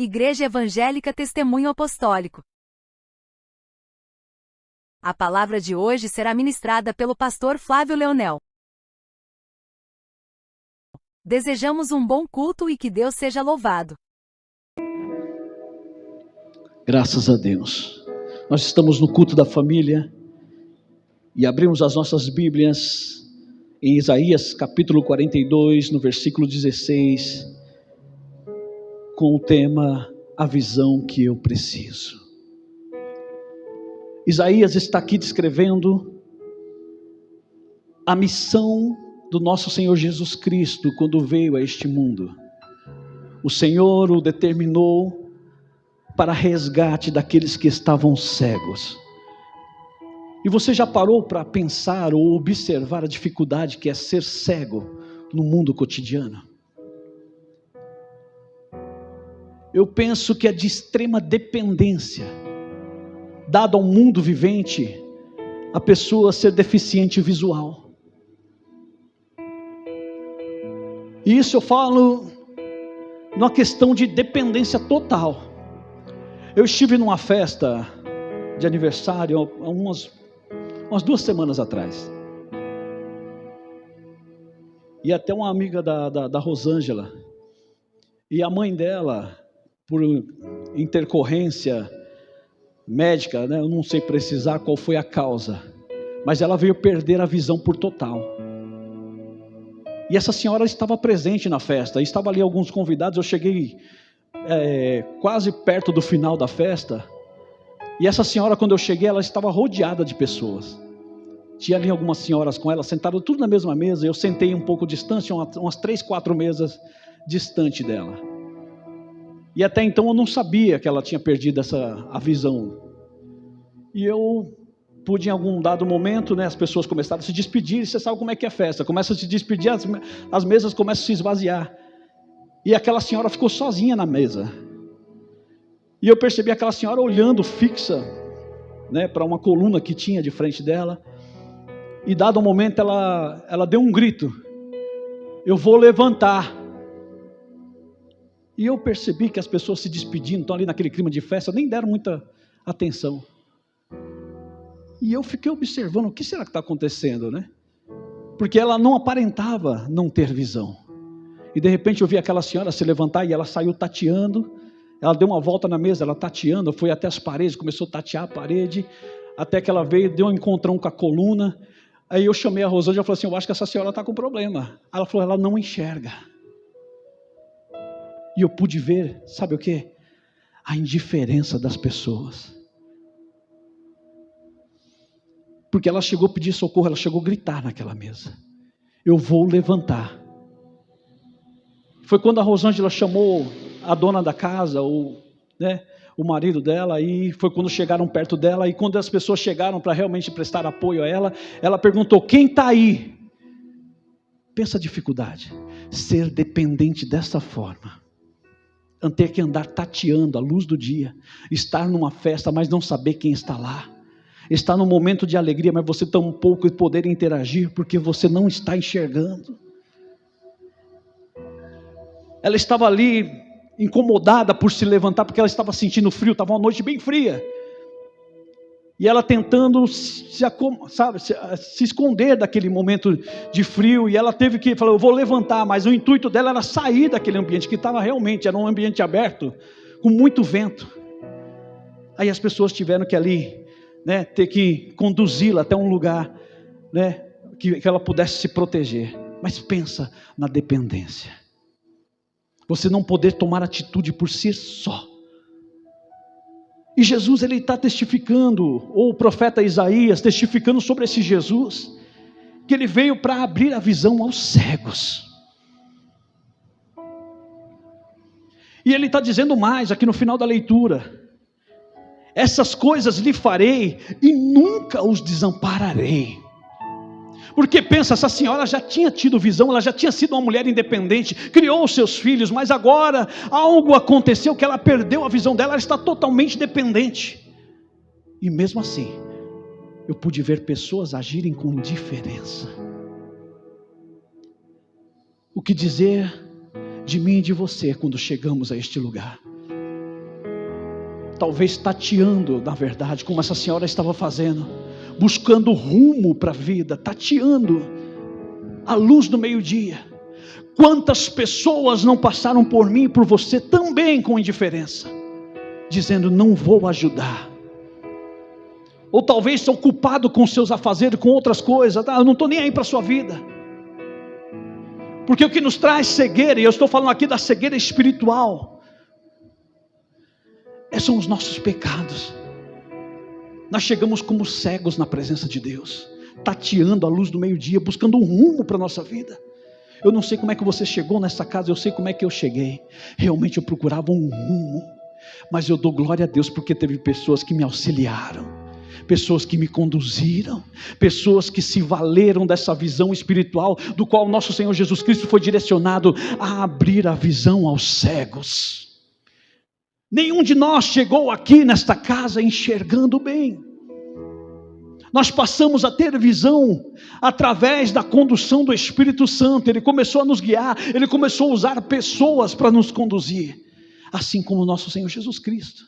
Igreja Evangélica Testemunho Apostólico. A palavra de hoje será ministrada pelo pastor Flávio Leonel. Desejamos um bom culto e que Deus seja louvado. Graças a Deus. Nós estamos no culto da família e abrimos as nossas Bíblias em Isaías capítulo 42, no versículo 16, com o tema A Visão que eu preciso. Isaías está aqui descrevendo a missão do nosso Senhor Jesus Cristo quando veio a este mundo. O Senhor o determinou para resgate daqueles que estavam cegos. E você já parou para pensar ou observar a dificuldade que é ser cego no mundo cotidiano? Eu penso que é de extrema dependência, dado ao mundo vivente, a pessoa ser deficiente visual. E isso eu falo numa questão de dependência total. Eu estive numa festa de aniversário há umas 2 semanas atrás. E até uma amiga da Rosângela. E a mãe dela, por intercorrência médica, né, eu não sei precisar qual foi a causa, mas ela veio perder a visão por total. E essa senhora estava presente na festa, estava ali alguns convidados. Eu cheguei quase perto do final da festa, e essa senhora, quando eu cheguei, ela estava rodeada de pessoas. Tinha ali algumas senhoras com ela, sentaram tudo na mesma mesa. Eu sentei um pouco distante, umas 3, 4 mesas distante dela. E até então eu não sabia que ela tinha perdido a visão. E eu pude, em algum dado momento, né, as pessoas começaram a se despedir. E você sabe como é que é festa, começa a se despedir, as mesas começam a se esvaziar. E aquela senhora ficou sozinha na mesa. E eu percebi aquela senhora olhando fixa, né, para uma coluna que tinha de frente dela. E dado um momento ela deu um grito: eu vou levantar. E eu percebi que as pessoas se despedindo, estão ali naquele clima de festa, nem deram muita atenção. E eu fiquei observando, o que será que está acontecendo, né? Porque ela não aparentava não ter visão. E de repente eu vi aquela senhora se levantar e ela saiu tateando. Ela deu uma volta na mesa, ela tateando, foi até as paredes, começou a tatear a parede, até que ela veio, deu um encontrão com a coluna. Aí eu chamei a Rosângela e falei assim: eu acho que essa senhora está com problema. Ela falou: ela não enxerga. E eu pude ver, sabe o que? A indiferença das pessoas. Porque ela chegou a pedir socorro, ela chegou a gritar naquela mesa: eu vou levantar. Foi quando a Rosângela chamou a dona da casa, o marido dela, e foi quando chegaram perto dela. E quando as pessoas chegaram para realmente prestar apoio a ela, ela perguntou: quem está aí? Pensa a dificuldade, ser dependente dessa forma. Ter que andar tateando à luz do dia, estar numa festa, mas não saber quem está lá, estar num momento de alegria, mas você tão pouco poder interagir, porque você não está enxergando. Ela estava ali, incomodada por se levantar, porque ela estava sentindo frio, estava uma noite bem fria, e ela tentando se esconder daquele momento de frio, e ela teve que falar: eu vou levantar, mas o intuito dela era sair daquele ambiente, que estava realmente, era um ambiente aberto, com muito vento. Aí as pessoas tiveram que ali, né, ter que conduzi-la até um lugar, né, que ela pudesse se proteger. Mas pensa na dependência, você não poder tomar atitude por si só. E Jesus, ele está testificando, ou o profeta Isaías testificando sobre esse Jesus, que ele veio para abrir a visão aos cegos. E ele está dizendo mais aqui no final da leitura: essas coisas lhe farei e nunca os desampararei. Porque pensa, essa senhora já tinha tido visão, ela já tinha sido uma mulher independente, criou os seus filhos, mas agora algo aconteceu que ela perdeu a visão dela, ela está totalmente dependente. E mesmo assim, eu pude ver pessoas agirem com indiferença. O que dizer de mim e de você quando chegamos a este lugar? talvez tateando, na verdade, como essa senhora estava fazendo, buscando rumo para a vida, tateando a luz do meio-dia. Quantas pessoas não passaram por mim e por você também com indiferença, dizendo: não vou ajudar. Ou talvez estão ocupados com seus afazeres, com outras coisas. Eu não estou nem aí para a sua vida. Porque o que nos traz cegueira, e eu estou falando aqui da cegueira espiritual, são os nossos pecados. Nós chegamos como cegos na presença de Deus, tateando a luz do meio-dia, buscando um rumo para a nossa vida. Eu não sei como é que você chegou nessa casa, eu sei como é que eu cheguei. Realmente eu procurava um rumo, mas eu dou glória a Deus porque teve pessoas que me auxiliaram, pessoas que me conduziram, pessoas que se valeram dessa visão espiritual, do qual nosso Senhor Jesus Cristo foi direcionado a abrir a visão aos cegos. Nenhum de nós chegou aqui nesta casa enxergando bem. Nós passamos a ter visão através da condução do Espírito Santo. Ele começou a nos guiar, Ele começou a usar pessoas para nos conduzir, assim como o nosso Senhor Jesus Cristo.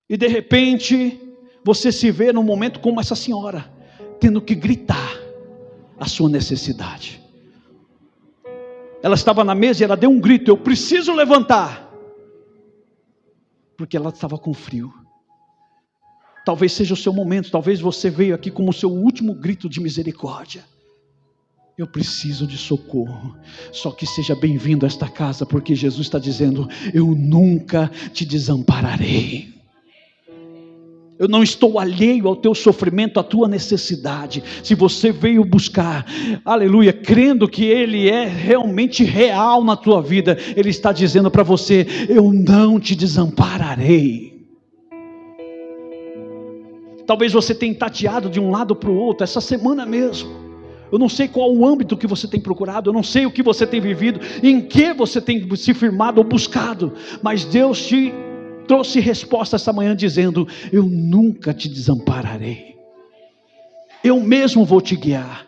E de repente, você se vê num momento como essa senhora, tendo que gritar a sua necessidade. Ela estava na mesa e ela deu um grito: eu preciso levantar, porque ela estava com frio. Talvez seja o seu momento, talvez você veio aqui como o seu último grito de misericórdia: eu preciso de socorro. Só que seja bem-vindo a esta casa, porque Jesus está dizendo: eu nunca te desampararei. Eu não estou alheio ao teu sofrimento, à tua necessidade. Se você veio buscar, aleluia, crendo que Ele é realmente real na tua vida, Ele está dizendo para você: eu não te desampararei. Talvez você tenha tateado de um lado para o outro, essa semana mesmo. Eu não sei qual o âmbito que você tem procurado, eu não sei o que você tem vivido, em que você tem se firmado ou buscado, mas Deus te trouxe resposta essa manhã dizendo: eu nunca te desampararei, eu mesmo vou te guiar.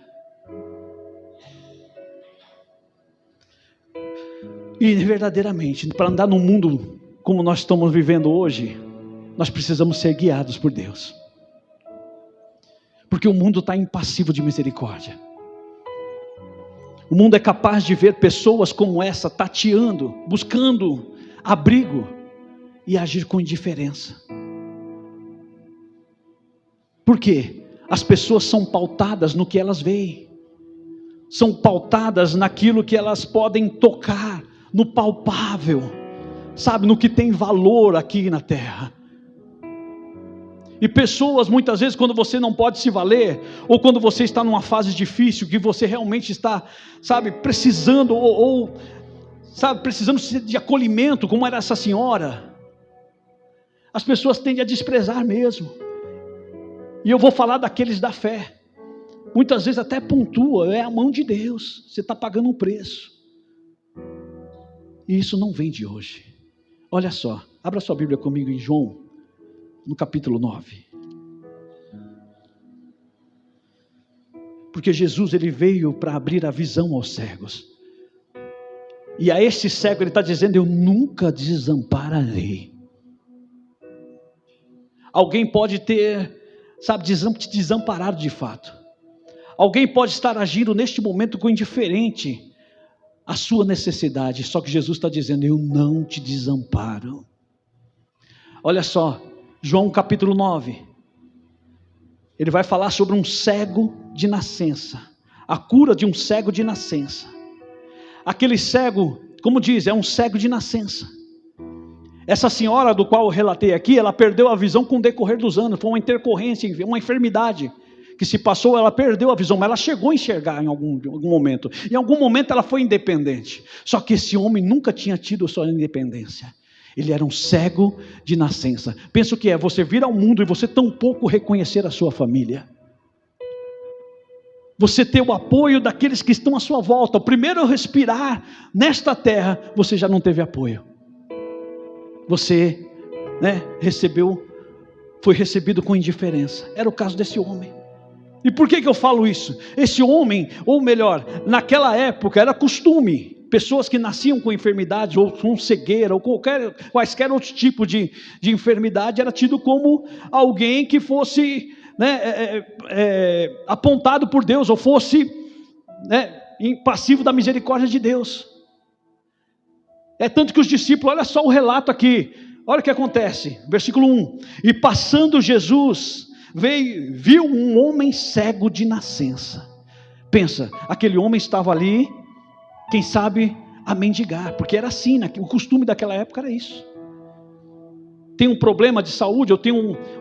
E verdadeiramente, para andar no mundo como nós estamos vivendo hoje, nós precisamos ser guiados por Deus, porque o mundo está impassível de misericórdia. O mundo é capaz de ver pessoas como essa tateando, buscando abrigo, e agir com indiferença. Por quê? As pessoas são pautadas no que elas veem, são pautadas naquilo que elas podem tocar, no palpável, sabe, no que tem valor aqui na terra. E pessoas, muitas vezes, quando você não pode se valer, ou quando você está numa fase difícil, que você realmente está, sabe, precisando, sabe, precisando de acolhimento, como era essa senhora, as pessoas tendem a desprezar mesmo. E eu vou falar daqueles da fé. Muitas vezes até pontua: é a mão de Deus, você está pagando um preço. E isso não vem de hoje. Olha só, abra sua Bíblia comigo em João, no capítulo 9. Porque Jesus, Ele veio para abrir a visão aos cegos. E a esse cego Ele está dizendo: eu nunca desampararei. Alguém pode ter, sabe, te desamparado de fato. Alguém pode estar agindo neste momento com indiferente à sua necessidade. Só que Jesus está dizendo: eu não te desamparo. Olha só, João capítulo 9. Ele vai falar sobre um cego de nascença. A cura de um cego de nascença. Aquele cego, como diz, é um cego de nascença. Essa senhora do qual eu relatei aqui, ela perdeu a visão com o decorrer dos anos. Foi uma intercorrência, uma enfermidade que se passou, ela perdeu a visão, mas ela chegou a enxergar em algum momento. Em algum momento ela foi independente. Só que esse homem nunca tinha tido sua independência. Ele era um cego de nascença. Pensa o que é você vir ao mundo e você tampouco reconhecer a sua família. Você ter o apoio daqueles que estão à sua volta. O primeiro respirar nesta terra, você já não teve apoio. Você, foi recebido com indiferença. Era o caso desse homem. E por que eu falo isso? Esse homem, ou melhor, naquela época era costume, pessoas que nasciam com enfermidades, ou com cegueira, ou quaisquer outro tipo de enfermidade, era tido como alguém que fosse, né, apontado por Deus, ou fosse, né, passivo da misericórdia de Deus. É tanto que os discípulos, olha só o relato aqui, olha o que acontece, versículo 1: e passando Jesus, viu um homem cego de nascença. Pensa, aquele homem estava ali, quem sabe, a mendigar, porque era assim, né? O costume daquela época era isso. Tem um problema de saúde, ou tem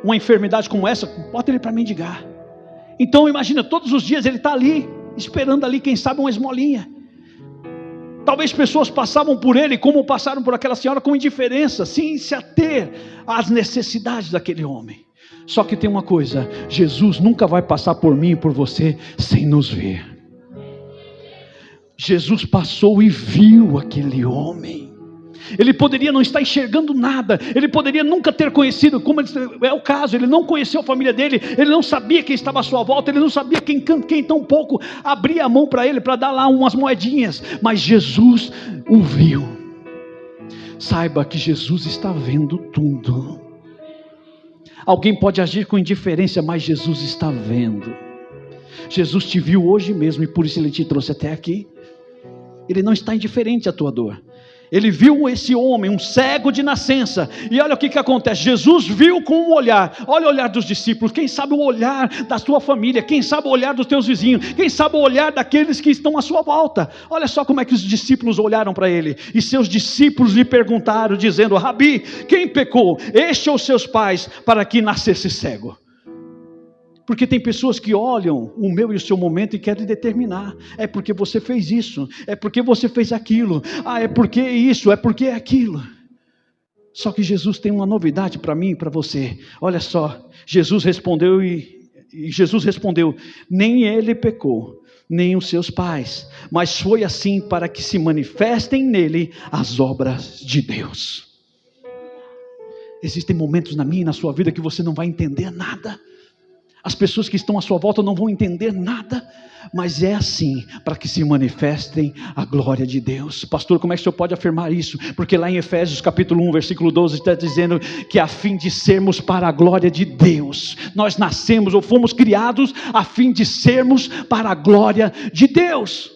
uma enfermidade como essa, bota ele para mendigar. Então imagina, todos os dias ele está ali, esperando ali, quem sabe, uma esmolinha. Talvez pessoas passavam por ele, como passaram por aquela senhora, com indiferença, sem se ater às necessidades daquele homem. Só que tem uma coisa, Jesus nunca vai passar por mim e por você sem nos ver. Jesus passou e viu aquele homem. Ele poderia não estar enxergando nada, ele poderia nunca ter conhecido, como é o caso, ele não conheceu a família dele, ele não sabia quem estava à sua volta, ele não sabia quem tão pouco abria a mão para ele, para dar lá umas moedinhas, mas Jesus o viu. Saiba que Jesus está vendo tudo. Alguém pode agir com indiferença, mas Jesus está vendo. Jesus te viu hoje mesmo e por isso ele te trouxe até aqui. Ele não está indiferente à tua dor. Ele viu esse homem, um cego de nascença, e olha o que acontece, Jesus viu com um olhar, olha o olhar dos discípulos, quem sabe o olhar da tua família, quem sabe o olhar dos teus vizinhos, quem sabe o olhar daqueles que estão à sua volta. Olha só como é que os discípulos olharam para ele, e seus discípulos lhe perguntaram, dizendo: Rabi, quem pecou, este ou seus pais, para que nascesse cego? Porque tem pessoas que olham o meu e o seu momento e querem determinar, é porque você fez isso, é porque você fez aquilo, é porque isso, é porque é aquilo. Só que Jesus tem uma novidade para mim e para você. Olha só, Jesus respondeu nem ele pecou, nem os seus pais, mas foi assim para que se manifestem nele as obras de Deus. Existem momentos na minha e na sua vida que você não vai entender nada. As pessoas que estão à sua volta não vão entender nada, mas é assim, para que se manifestem a glória de Deus. Pastor, como é que o senhor pode afirmar isso? Porque lá em Efésios capítulo 1, versículo 12, está dizendo que a fim de sermos para a glória de Deus, nós nascemos ou fomos criados a fim de sermos para a glória de Deus.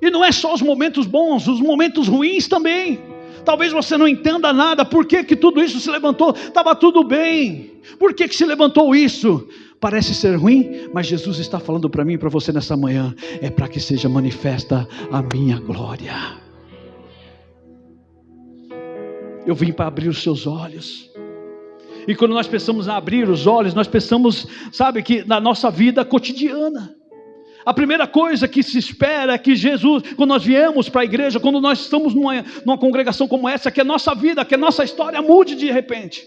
E não é só os momentos bons, os momentos ruins também. Talvez você não entenda nada, por que tudo isso se levantou? Estava tudo bem, por que se levantou isso? Parece ser ruim, mas Jesus está falando para mim e para você nessa manhã, é para que seja manifesta a minha glória. Eu vim para abrir os seus olhos, e quando nós pensamos em abrir os olhos, nós pensamos, sabe, que na nossa vida cotidiana, a primeira coisa que se espera é que Jesus, quando nós viemos para a igreja, quando nós estamos numa congregação como essa, que a nossa vida, que a nossa história mude de repente.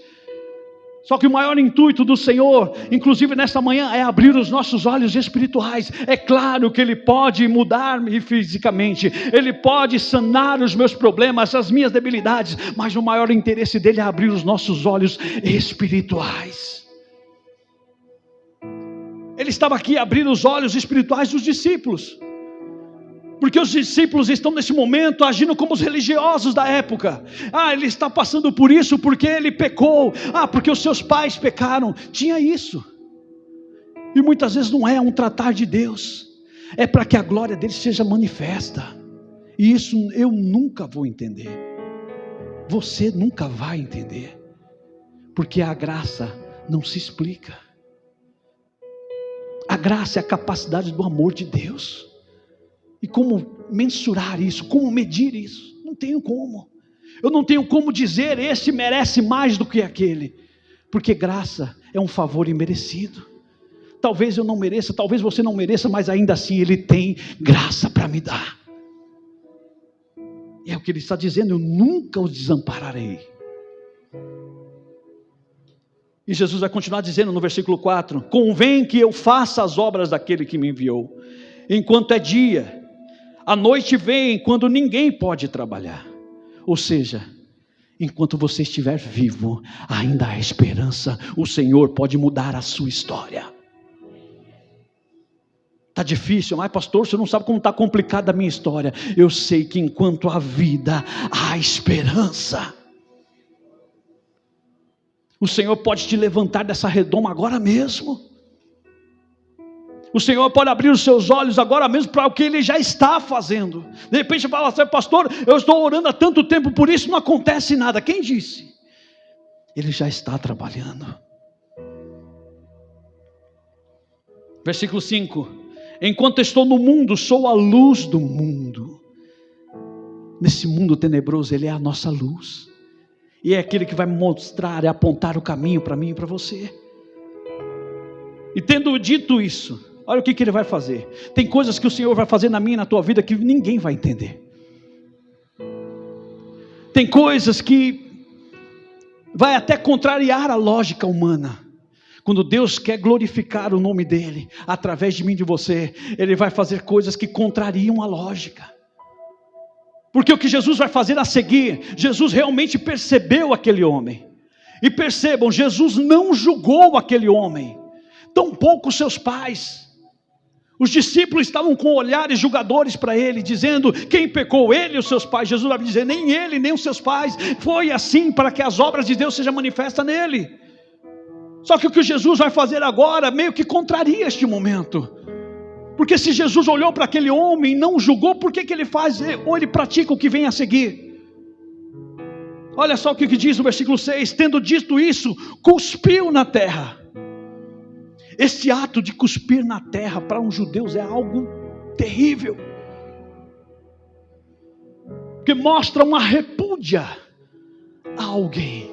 Só que o maior intuito do Senhor, inclusive nesta manhã, é abrir os nossos olhos espirituais. É claro que Ele pode mudar-me fisicamente, Ele pode sanar os meus problemas, as minhas debilidades, mas o maior interesse dEle é abrir os nossos olhos espirituais. Ele estava aqui a abrir os olhos espirituais dos discípulos, porque os discípulos estão nesse momento agindo como os religiosos da época. Ele está passando por isso porque ele pecou, porque os seus pais pecaram. Tinha isso. E muitas vezes não é um tratar de Deus, é para que a glória dele seja manifesta. E isso eu nunca vou entender, você nunca vai entender, porque a graça não se explica. A graça é a capacidade do amor de Deus. E como mensurar isso? Como medir isso? Não tenho como. Eu não tenho como dizer, esse merece mais do que aquele. Porque graça é um favor imerecido. Talvez eu não mereça, talvez você não mereça, mas ainda assim Ele tem graça para me dar. E é o que Ele está dizendo, eu nunca os desampararei. E Jesus vai continuar dizendo no versículo 4, convém que eu faça as obras daquele que me enviou, enquanto é dia, a noite vem quando ninguém pode trabalhar. Ou seja, enquanto você estiver vivo, ainda há esperança, o Senhor pode mudar a sua história. Está difícil, mas pastor, você não sabe como está complicada a minha história. Eu sei que enquanto há vida, há esperança. O Senhor pode te levantar dessa redoma agora mesmo. O Senhor pode abrir os seus olhos agora mesmo para o que Ele já está fazendo. De repente você fala assim, pastor, eu estou orando há tanto tempo, por isso não acontece nada. Quem disse? Ele já está trabalhando. Versículo 5. Enquanto estou no mundo, sou a luz do mundo. Nesse mundo tenebroso, Ele é a nossa luz. E é aquele que vai mostrar e apontar o caminho para mim e para você. E tendo dito isso, olha o que Ele vai fazer. Tem coisas que o Senhor vai fazer na minha e na tua vida que ninguém vai entender. Tem coisas que vai até contrariar a lógica humana. Quando Deus quer glorificar o nome dEle, através de mim e de você, Ele vai fazer coisas que contrariam a lógica. Porque o que Jesus vai fazer a seguir, Jesus realmente percebeu aquele homem. E percebam, Jesus não julgou aquele homem, tampouco seus pais. Os discípulos estavam com olhares julgadores para ele, dizendo, quem pecou, ele e os seus pais? Jesus vai dizer, nem ele, nem os seus pais. Foi assim para que as obras de Deus sejam manifestas nele. Só que o que Jesus vai fazer agora meio que contraria este momento. Porque se Jesus olhou para aquele homem e não julgou, por que ele faz, ou ele pratica o que vem a seguir? Olha só o que diz no versículo 6, tendo dito isso, cuspiu na terra. Este ato de cuspir na terra para um judeu é algo terrível. Que mostra uma repúdia a alguém.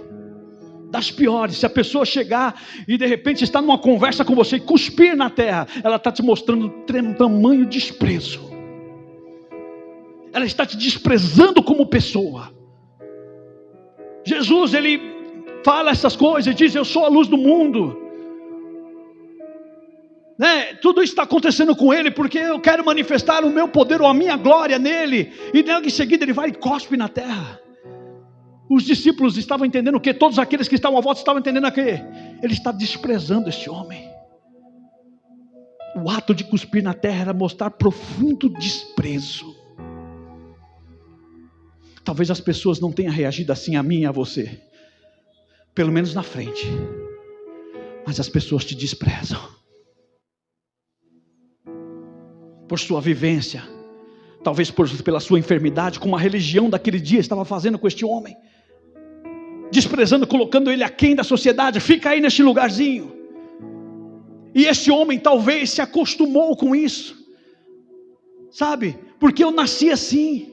Das piores, se a pessoa chegar e de repente está numa conversa com você e cuspir na terra, ela está te mostrando um tamanho desprezo. Ela está te desprezando como pessoa. Jesus, Ele fala essas coisas, diz, eu sou a luz do mundo. Né? Tudo isso está acontecendo com Ele, porque eu quero manifestar o meu poder ou a minha glória nele. E logo em seguida Ele vai e cospe na terra. Os discípulos estavam entendendo o que? Todos aqueles que estavam à volta estavam entendendo o que? Ele está desprezando este homem. O ato de cuspir na terra era mostrar profundo desprezo. Talvez as pessoas não tenham reagido assim a mim e a você. Pelo menos na frente. Mas as pessoas te desprezam. Por sua vivência. Talvez pela sua enfermidade, como a religião daquele dia estava fazendo com este homem. Desprezando, colocando ele aquém da sociedade. Fica aí neste lugarzinho. E este homem talvez se acostumou com isso. Sabe? Porque eu nasci assim.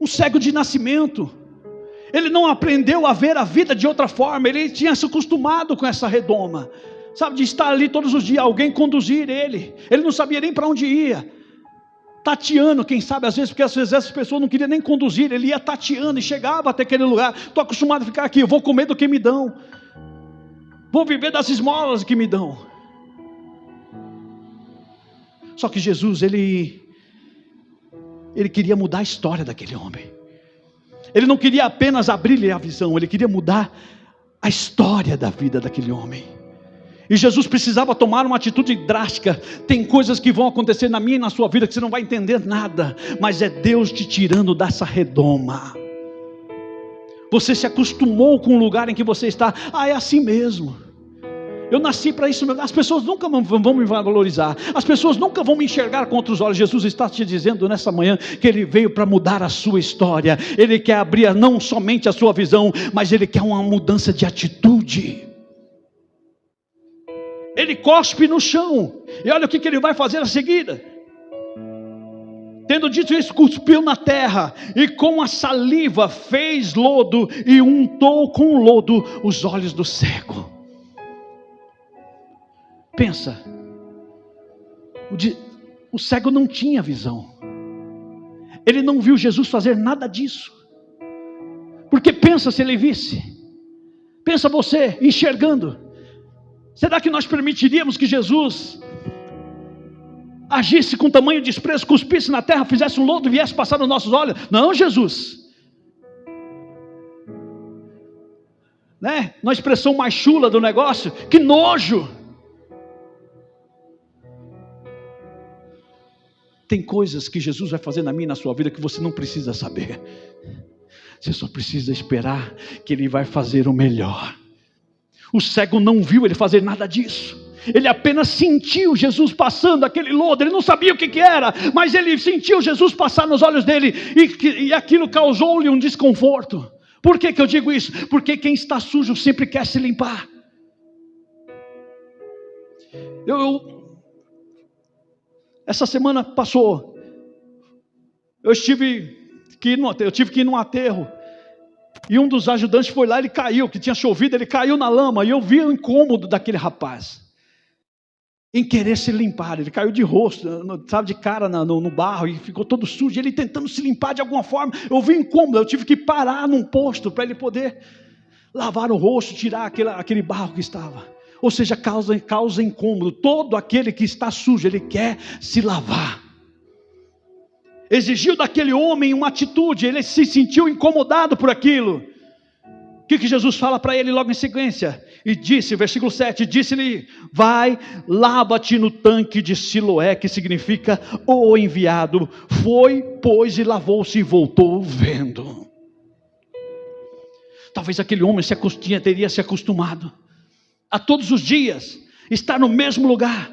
Um cego de nascimento. Ele não aprendeu a ver a vida de outra forma. Ele tinha se acostumado com essa redoma. Sabe? De estar ali todos os dias. Alguém conduzir ele. Ele não sabia nem para onde ia. Tateando, quem sabe, às vezes, porque às vezes essas pessoas não queriam nem conduzir, ele ia tateando e chegava até aquele lugar. Estou acostumado a ficar aqui, eu vou comer do que me dão, vou viver das esmolas que me dão. Só que Jesus, ele queria mudar a história daquele homem. Ele não queria apenas abrir-lhe a visão, ele queria mudar a história da vida daquele homem. E Jesus precisava tomar uma atitude drástica. Tem coisas que vão acontecer na minha e na sua vida que você não vai entender nada, mas é Deus te tirando dessa redoma. Você se acostumou com o lugar em que você está. É assim mesmo. Eu nasci para isso mesmo. As pessoas nunca vão me valorizar. As pessoas nunca vão me enxergar com outros olhos. Jesus está te dizendo nessa manhã que Ele veio para mudar a sua história. Ele quer abrir não somente a sua visão, mas Ele quer uma mudança de atitude. Ele cospe no chão. E olha o que ele vai fazer a seguida. Tendo dito isso, cuspiu na terra. E com a saliva fez lodo. E untou com lodo os olhos do cego. Pensa. O cego não tinha visão. Ele não viu Jesus fazer nada disso. Porque pensa se ele visse. Pensa você enxergando. Será que nós permitiríamos que Jesus agisse com tamanho desprezo, cuspisse na terra, fizesse um lodo e viesse passar nos nossos olhos? Não, Jesus. Né? Na expressão mais chula do negócio, que nojo. Tem coisas que Jesus vai fazer na minha e na sua vida que você não precisa saber. Você só precisa esperar que Ele vai fazer o melhor. O cego não viu Ele fazer nada disso. Ele apenas sentiu Jesus passando aquele lodo. Ele não sabia o que era, mas ele sentiu Jesus passar nos olhos dele. E aquilo causou-lhe um desconforto. Por que eu digo isso? Porque quem está sujo sempre quer se limpar. Essa semana passou, eu tive que ir num aterro, e um dos ajudantes foi lá, ele caiu, que tinha chovido, ele caiu na lama, e eu vi o incômodo daquele rapaz, em querer se limpar. Ele caiu de rosto, sabe, de cara no barro, e ficou todo sujo, ele tentando se limpar de alguma forma. Eu vi incômodo, eu tive que parar num posto, para ele poder lavar o rosto, tirar aquele barro que estava. Ou seja, causa incômodo. Todo aquele que está sujo, ele quer se lavar. Exigiu daquele homem uma atitude, ele se sentiu incomodado por aquilo. O que Jesus fala para ele logo em sequência? E disse, versículo 7, disse-lhe: vai, lava-te no tanque de Siloé, que significa o enviado. Foi, pois, e lavou-se e voltou vendo. Talvez aquele homem teria se acostumado a todos os dias estar no mesmo lugar,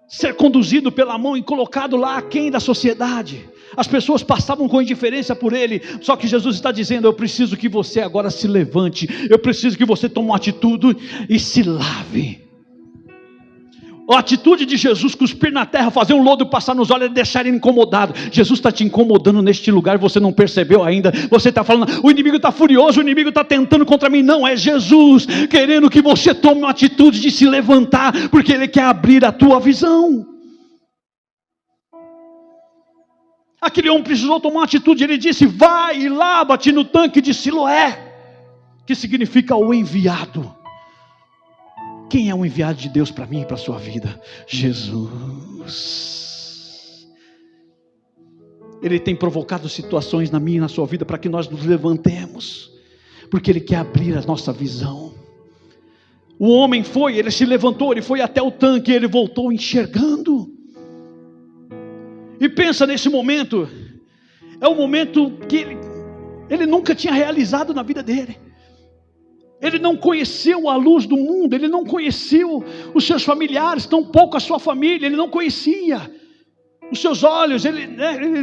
ser conduzido pela mão e colocado lá aquém da sociedade. As pessoas passavam com indiferença por ele, só que Jesus está dizendo: eu preciso que você agora se levante, eu preciso que você tome uma atitude e se lave. A atitude de Jesus, cuspir na terra, fazer um lodo passar nos olhos e deixar ele incomodado. Jesus está te incomodando neste lugar, você não percebeu ainda. Você está falando: o inimigo está furioso, o inimigo está tentando contra mim. Não, é Jesus querendo que você tome uma atitude de se levantar, porque Ele quer abrir a tua visão. Aquele homem precisou tomar uma atitude. Ele disse: vai e lava-te no tanque de Siloé, que significa o enviado. Quem é o enviado de Deus para mim e para a sua vida? Jesus. Ele tem provocado situações na minha e na sua vida para que nós nos levantemos, porque Ele quer abrir a nossa visão. O homem ele se levantou, ele foi até o tanque, ele voltou enxergando. E pensa nesse momento, é um momento que ele nunca tinha realizado na vida dele. Ele não conheceu a luz do mundo, ele não conheceu os seus familiares, tampouco a sua família, ele não conhecia os seus olhos, ele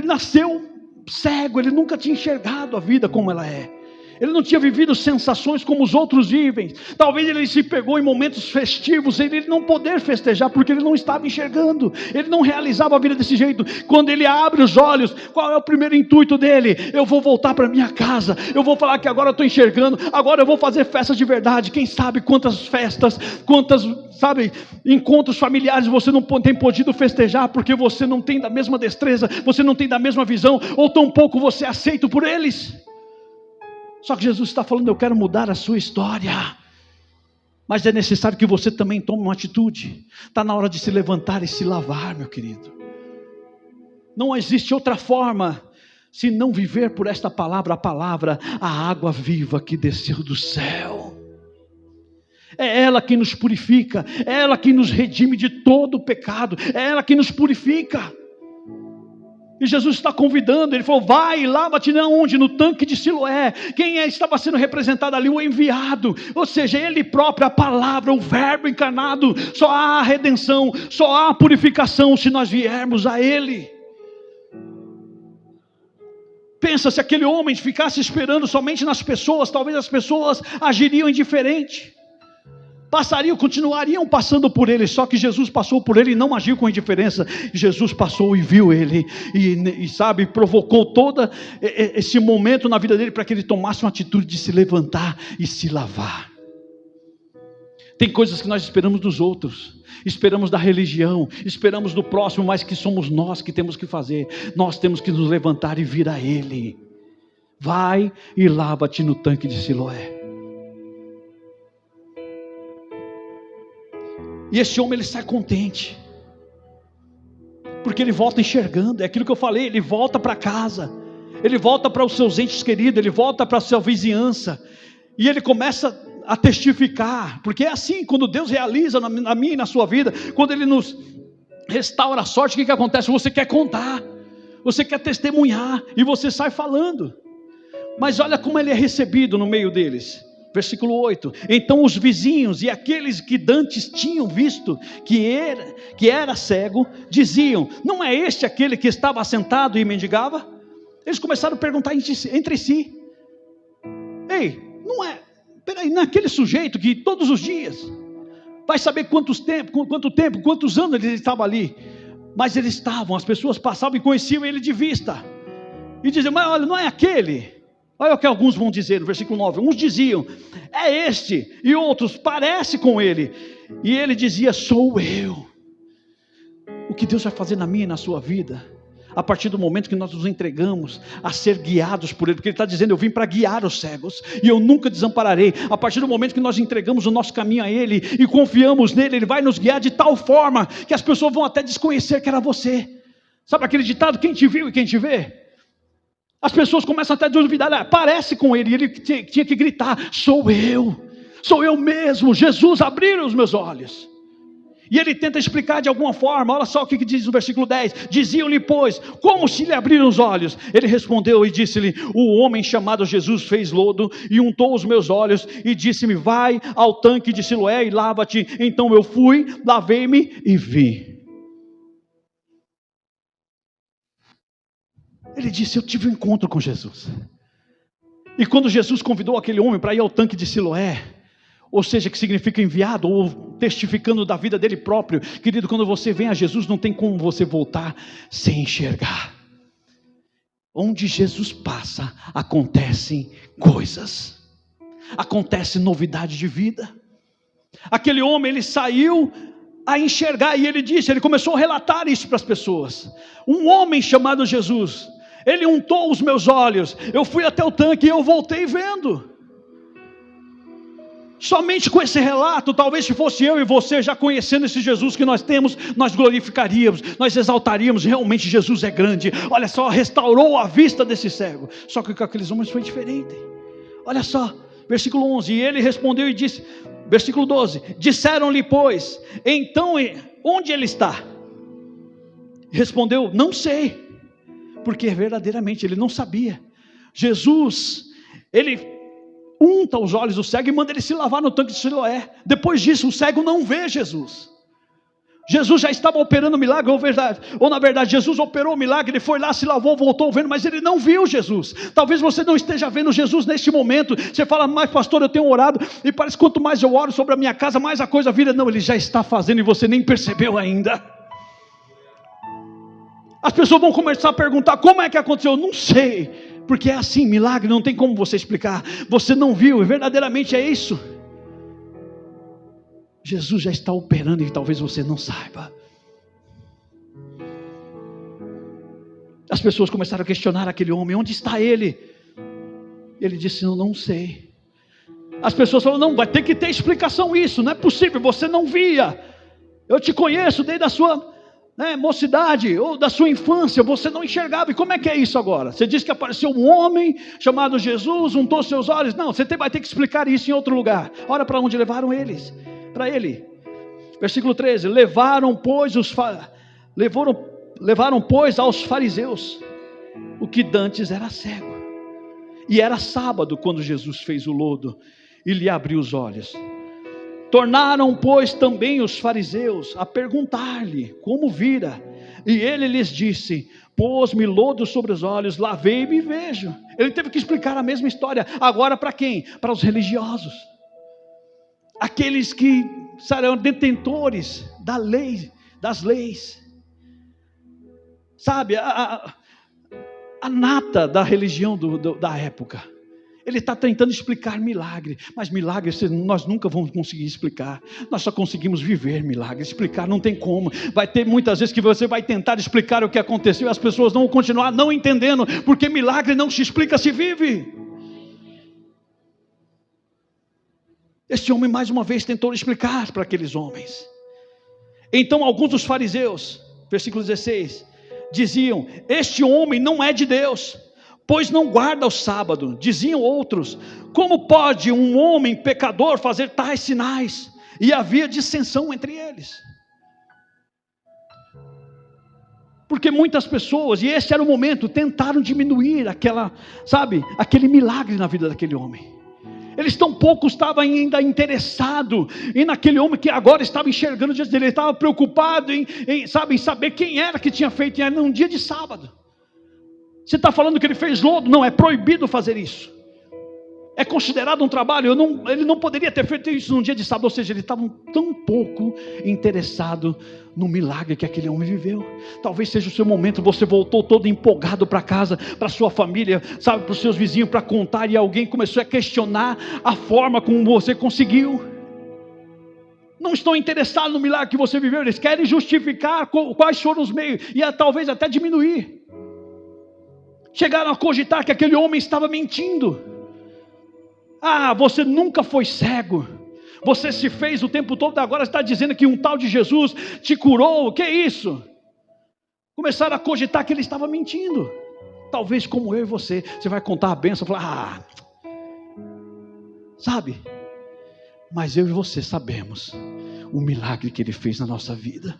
nasceu cego, ele nunca tinha enxergado a vida como ela é. Ele não tinha vivido sensações como os outros vivem. Talvez ele se pegou em momentos festivos, ele não poder festejar, porque ele não estava enxergando, ele não realizava a vida desse jeito. Quando ele abre os olhos, qual é o primeiro intuito dele? Eu vou voltar para minha casa, eu vou falar que agora eu estou enxergando, agora eu vou fazer festas de verdade. Quem sabe quantas festas, encontros familiares você não tem podido festejar, porque você não tem da mesma destreza, você não tem da mesma visão, ou tampouco você é aceito por eles. Só que Jesus está falando: eu quero mudar a sua história, mas é necessário que você também tome uma atitude. Está na hora de se levantar e se lavar, meu querido. Não existe outra forma se não viver por esta palavra, a palavra, a água viva que desceu do céu. É ela que nos purifica, é ela que nos redime de todo o pecado, é ela que nos purifica. E Jesus está convidando, ele falou: vai e lava-te onde? No tanque de Siloé. Quem estava sendo representado ali? O enviado, ou seja, ele próprio, a palavra, o verbo encarnado. Só há redenção, só há purificação se nós viermos a ele. Pensa, se aquele homem ficasse esperando somente nas pessoas, talvez as pessoas agiriam indiferente, continuariam passando por ele. Só que Jesus passou por ele e não agiu com indiferença. Jesus passou e viu ele, e provocou todo esse momento na vida dele, para que ele tomasse uma atitude de se levantar e se lavar. Tem coisas que nós esperamos dos outros, esperamos da religião, esperamos do próximo, mas que somos nós que temos que fazer. Nós temos que nos levantar e vir a ele. Vai e lava-te no tanque de Siloé. E esse homem, ele sai contente, porque ele volta enxergando. É aquilo que eu falei, ele volta para casa, ele volta para os seus entes queridos, ele volta para a sua vizinhança, e ele começa a testificar, porque é assim, quando Deus realiza na minha e na sua vida, quando Ele nos restaura a sorte, o que acontece? Você quer contar, você quer testemunhar, e você sai falando. Mas olha como ele é recebido no meio deles. Versículo 8: então os vizinhos e aqueles que dantes tinham visto que era cego, diziam: não é este aquele que estava assentado e mendigava? Eles começaram a perguntar entre si: ei, não é, peraí, não é aquele sujeito que todos os dias, vai saber quanto tempo, quantos anos ele estava ali? Mas eles estavam, as pessoas passavam e conheciam ele de vista, e diziam: mas olha, não é aquele. Olha o que alguns vão dizer no versículo 9, uns diziam: é este, e outros: parece com ele. E ele dizia: sou eu. O que Deus vai fazer na minha e na sua vida, a partir do momento que nós nos entregamos a ser guiados por Ele, porque Ele está dizendo: eu vim para guiar os cegos, e eu nunca desampararei. A partir do momento que nós entregamos o nosso caminho a Ele, e confiamos nele, Ele vai nos guiar de tal forma, que as pessoas vão até desconhecer que era você. Sabe aquele ditado: quem te viu e quem te vê? As pessoas começam até a duvidar: parece com ele. E ele tinha que gritar: sou eu mesmo. Jesus abriu os meus olhos. E ele tenta explicar de alguma forma. Olha só o que diz no versículo 10: diziam-lhe, pois, como se lhe abriram os olhos? Ele respondeu e disse-lhe: o homem chamado Jesus fez lodo e untou os meus olhos e disse-me: vai ao tanque de Siloé e lava-te. Então eu fui, lavei-me e vi. Ele disse: eu tive um encontro com Jesus. E quando Jesus convidou aquele homem para ir ao tanque de Siloé, ou seja, que significa enviado, ou testificando da vida dele próprio, querido, quando você vem a Jesus, não tem como você voltar sem enxergar. Onde Jesus passa, acontecem coisas, acontece novidade de vida. Aquele homem, ele saiu a enxergar, e ele disse, ele começou a relatar isso para as pessoas: um homem chamado Jesus, ele untou os meus olhos, eu fui até o tanque e eu voltei vendo. Somente com esse relato, talvez se fosse eu e você, já conhecendo esse Jesus que nós temos, nós glorificaríamos, nós exaltaríamos: realmente Jesus é grande. Olha só, restaurou a vista desse cego. Só que com aqueles homens foi diferente. Olha só, versículo 11: e ele respondeu e disse, versículo 12: disseram-lhe, pois, então onde ele está? Respondeu: não sei. Porque verdadeiramente ele não sabia. Jesus, ele unta os olhos do cego e manda ele se lavar no tanque de Siloé. Depois disso o cego não vê Jesus. Jesus já estava operando milagre, ou na verdade Jesus operou o milagre, ele foi lá, se lavou, voltou vendo, mas ele não viu Jesus. Talvez você não esteja vendo Jesus neste momento. Você fala: mas pastor, eu tenho orado, e parece que quanto mais eu oro sobre a minha casa, mais a coisa vira. Não, ele já está fazendo e você nem percebeu ainda. As pessoas vão começar a perguntar: como é que aconteceu? Eu não sei, porque é assim, milagre não tem como você explicar. Você não viu, e verdadeiramente é isso. Jesus já está operando e talvez você não saiba. As pessoas começaram a questionar aquele homem: onde está ele? Ele disse: eu não sei. As pessoas falaram: não, vai ter que ter explicação isso, não é possível, você não via. Eu te conheço desde a sua mocidade, ou da sua infância, você não enxergava. E como é que é isso agora? Você diz que apareceu um homem chamado Jesus, untou seus olhos. Não, você vai ter que explicar isso em outro lugar. Olha para onde levaram eles, para ele. Versículo 13: levaram pois aos fariseus o que dantes era cego. E era sábado quando Jesus fez o lodo e lhe abriu os olhos. Tornaram, pois, também os fariseus a perguntar-lhe como vira. E ele lhes disse: pôs-me lodo sobre os olhos, lavei-me e vejo. Ele teve que explicar a mesma história. Agora para quem? Para os religiosos. Aqueles que serão detentores da lei, das leis. Sabe, a nata da religião da época. Ele está tentando explicar milagre, mas milagre nós nunca vamos conseguir explicar. Nós só conseguimos viver milagre. Explicar não tem como. Vai ter muitas vezes que você vai tentar explicar o que aconteceu e as pessoas vão continuar não entendendo, porque milagre não se explica, se vive. Este homem mais uma vez tentou explicar para aqueles homens. Então alguns dos fariseus, versículo 16, diziam: este homem não é de Deus, pois não guarda o sábado. Diziam outros: como pode um homem pecador fazer tais sinais? E havia dissensão entre eles. Porque muitas pessoas, e esse era o momento, tentaram diminuir aquele milagre na vida daquele homem. Eles tão pouco estavam ainda interessados em naquele homem que agora estava enxergando diante dele. Ele estava preocupado em saber quem era que tinha feito num dia de sábado. Você está falando que ele fez lodo? Não, é proibido fazer isso. É considerado um trabalho. Ele não poderia ter feito isso num dia de sábado. Ou seja, ele estava tão pouco interessado no milagre que aquele homem viveu. Talvez seja o seu momento. Você voltou todo empolgado para casa, para sua família, para os seus vizinhos, para contar. E alguém começou a questionar a forma como você conseguiu. Não estão interessados no milagre que você viveu. Eles querem justificar quais foram os meios. E talvez até diminuir. Chegaram a cogitar que aquele homem estava mentindo. Você nunca foi cego. Você se fez o tempo todo, agora está dizendo que um tal de Jesus te curou. O que é isso? Começaram a cogitar que ele estava mentindo. Talvez como eu e você vai contar a bênção e falar, sabe? Mas eu e você sabemos o milagre que ele fez na nossa vida.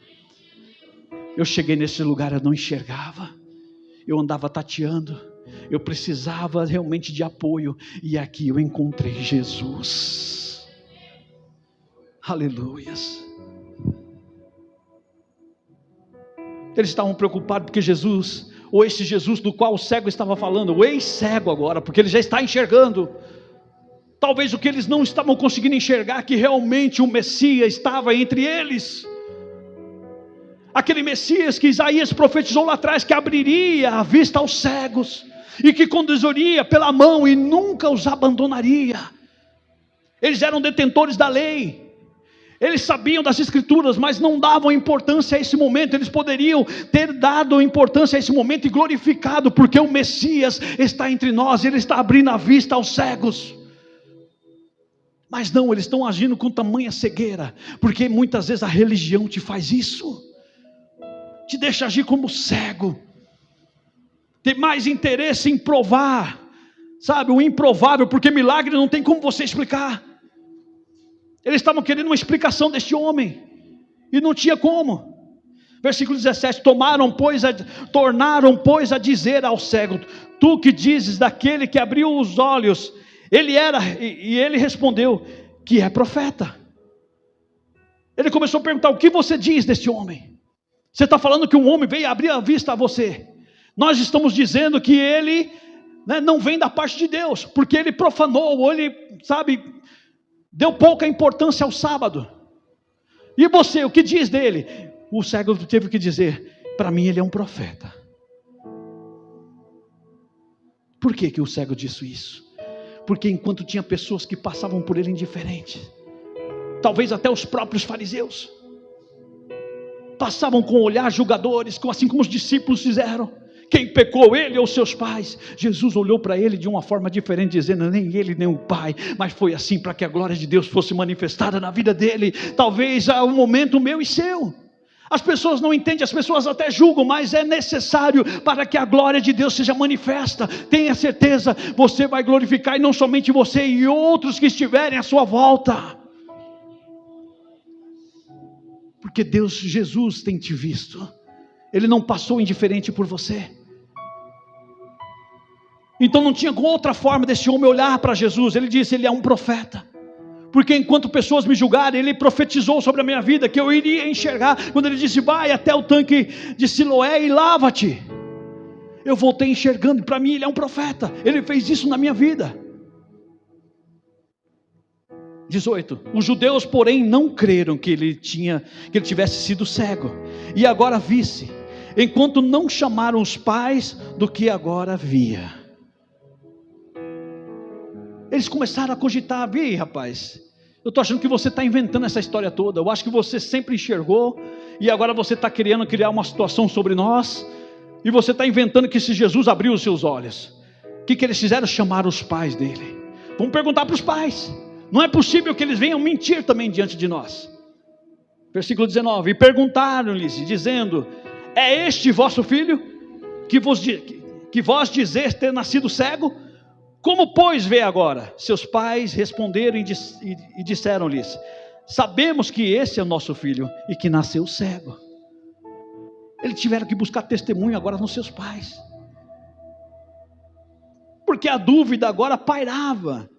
Eu cheguei nesse lugar, eu não enxergava. Eu andava tateando. Eu precisava realmente de apoio. E aqui eu encontrei Jesus. Aleluias. Eles estavam preocupados porque Jesus, ou esse Jesus do qual o cego estava falando, o ex-cego agora, porque ele já está enxergando. Talvez o que eles não estavam conseguindo enxergar, que realmente o Messias estava entre eles. Aquele Messias que Isaías profetizou lá atrás, que abriria a vista aos cegos, e que conduziria pela mão e nunca os abandonaria. Eles eram detentores da lei, eles sabiam das escrituras, mas não davam importância a esse momento. Eles poderiam ter dado importância a esse momento e glorificado, porque o Messias está entre nós, ele está abrindo a vista aos cegos. Mas não, eles estão agindo com tamanha cegueira, porque muitas vezes a religião te faz isso, te deixa agir como cego, tem mais interesse em provar, o improvável, porque milagre não tem como você explicar. Eles estavam querendo uma explicação deste homem, e não tinha como. Versículo 17, tornaram pois a dizer ao cego, tu que dizes daquele que abriu os olhos, e ele respondeu, que é profeta. Ele começou a perguntar, o que você diz deste homem? Você está falando que um homem veio abrir a vista a você. Nós estamos dizendo que ele não vem da parte de Deus, porque ele profanou, ou ele, deu pouca importância ao sábado. E você, o que diz dele? O cego teve que dizer, para mim ele é um profeta. Por que o cego disse isso? Porque enquanto tinha pessoas que passavam por ele indiferente, talvez até os próprios fariseus, passavam com olhar julgadores, assim como os discípulos fizeram. Quem pecou, ele ou seus pais? Jesus olhou para ele de uma forma diferente, dizendo, nem ele nem o pai, mas foi assim para que a glória de Deus fosse manifestada na vida dele. Talvez há um momento meu e seu. As pessoas não entendem, as pessoas até julgam, mas é necessário para que a glória de Deus seja manifesta. Tenha certeza, você vai glorificar, e não somente você, e outros que estiverem à sua volta. Porque Jesus tem te visto. Ele não passou indiferente por você. Então não tinha outra forma desse homem olhar para Jesus. Ele disse, ele é um profeta. Porque enquanto pessoas me julgarem, ele profetizou sobre a minha vida, que eu iria enxergar. Quando ele disse, vai até o tanque de Siloé e lava-te. Eu voltei enxergando, para mim ele é um profeta. Ele fez isso na minha vida. 18, os judeus porém não creram que ele tivesse sido cego, e agora visse, enquanto não chamaram os pais do que agora via. Eles começaram a cogitar, rapaz, eu estou achando que você está inventando essa história toda, eu acho que você sempre enxergou, e agora você está querendo criar uma situação sobre nós, e você está inventando que se Jesus abriu os seus olhos. O que eles fizeram? Chamaram os pais dele. Vamos perguntar para os pais. Não é possível que eles venham mentir também diante de nós. Versículo 19, e perguntaram-lhes, dizendo, é este vosso filho, que vós dizeis ter nascido cego? Como pois vê agora? Seus pais responderam e disseram-lhes, sabemos que esse é o nosso filho, e que nasceu cego. Eles tiveram que buscar testemunho agora nos seus pais, porque a dúvida agora pairava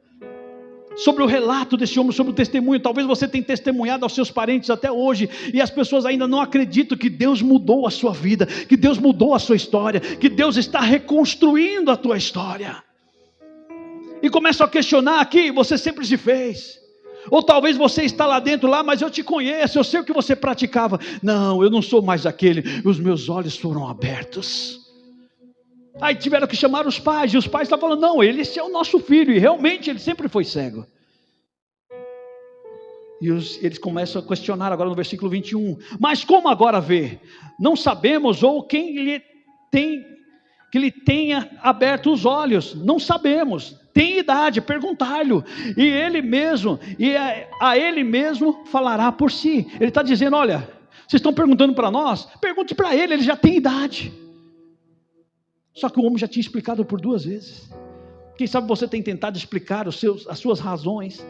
sobre o relato desse homem, sobre o testemunho. Talvez você tenha testemunhado aos seus parentes até hoje, e as pessoas ainda não acreditam que Deus mudou a sua vida, que Deus mudou a sua história, que Deus está reconstruindo a tua história, e começam a questionar: aqui você sempre se fez. Ou talvez você está lá dentro, mas eu te conheço, eu sei o que você praticava. Não, eu não sou mais aquele, os meus olhos foram abertos. Aí tiveram que chamar os pais, e os pais estavam falando: não, esse é o nosso filho, e realmente ele sempre foi cego. E eles começam a questionar agora no versículo 21, mas como agora vê? Não sabemos, ou quem que lhe tenha aberto os olhos, não sabemos. Tem idade, perguntar-lhe, e ele mesmo, a ele mesmo falará por si. Ele está dizendo: olha, vocês estão perguntando para nós, pergunte para ele já tem idade. Só que o homem já tinha explicado por 2 vezes. Quem sabe você tem tentado explicar as suas razões,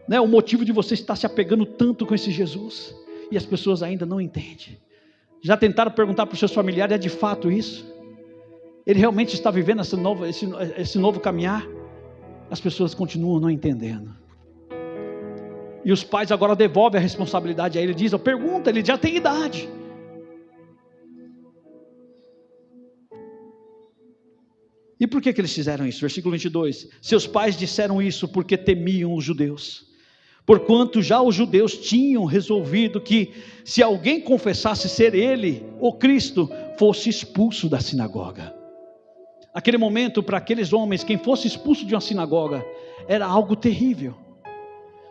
né? O motivo de você estar se apegando tanto com esse Jesus, e as pessoas ainda não entendem. Já tentaram perguntar para os seus familiares: é de fato isso? Ele realmente está vivendo esse novo caminhar? As pessoas continuam não entendendo. E os pais agora devolvem a responsabilidade a ele. Diz: pergunta, ele já tem idade. E por que eles fizeram isso? Versículo 22. Seus pais disseram isso porque temiam os judeus, porquanto já os judeus tinham resolvido que, se alguém confessasse ser ele, o Cristo, fosse expulso da sinagoga. Aquele momento, para aqueles homens, quem fosse expulso de uma sinagoga era algo terrível.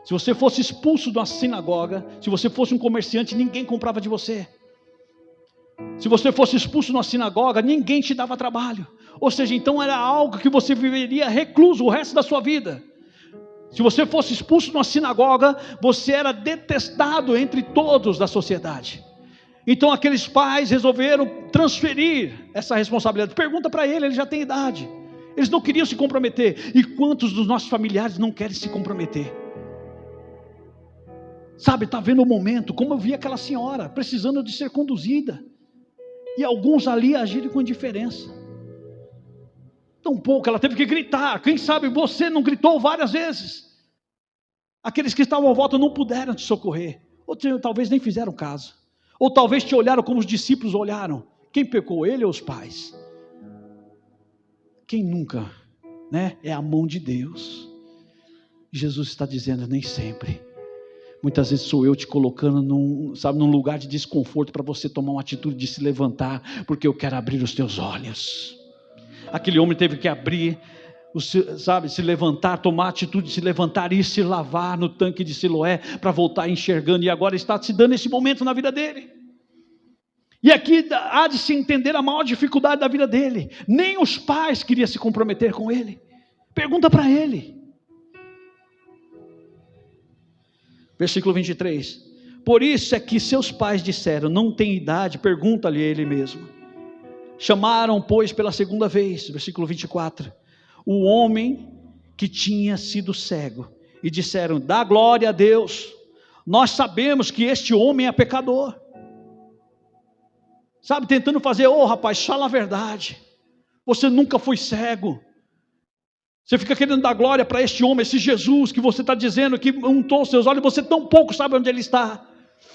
Se você fosse expulso de uma sinagoga, se você fosse um comerciante, ninguém comprava de você. Se você fosse expulso de uma sinagoga, ninguém te dava trabalho. Ou seja, então era algo que você viveria recluso o resto da sua vida. Se você fosse expulso de uma sinagoga, você era detestado entre todos da sociedade. Então aqueles pais resolveram transferir essa responsabilidade. Pergunta para ele já tem idade. Eles não queriam se comprometer. E quantos dos nossos familiares não querem se comprometer? Sabe, está vendo o momento, como eu vi aquela senhora precisando de ser conduzida, e alguns ali agiram com indiferença. Tão pouco, ela teve que gritar. Quem sabe você não gritou várias vezes. Aqueles que estavam à volta não puderam te socorrer, ou talvez nem fizeram caso, ou talvez te olharam como os discípulos olharam. Quem pecou, ele ou os pais? Quem nunca, né? É a mão de Deus. Jesus está dizendo: nem sempre. Muitas vezes sou eu te colocando num lugar de desconforto, para você tomar uma atitude de se levantar, porque eu quero abrir os teus olhos. Aquele homem teve que abrir, se levantar, tomar a atitude de se levantar e se lavar no tanque de Siloé, para voltar enxergando, e agora está se dando esse momento na vida dele. E aqui há de se entender a maior dificuldade da vida dele. Nem os pais queriam se comprometer com ele. Pergunta para ele. Versículo 23. Por isso é que seus pais disseram: não tem idade, pergunta-lhe a ele mesmo. Chamaram, pois, pela segunda vez, versículo 24, o homem que tinha sido cego, e disseram: dá glória a Deus, nós sabemos que este homem é pecador. Sabe, tentando fazer: rapaz, fala a verdade, você nunca foi cego. Você fica querendo dar glória para este homem, esse Jesus que você está dizendo que untou os seus olhos, você tão pouco sabe onde ele está.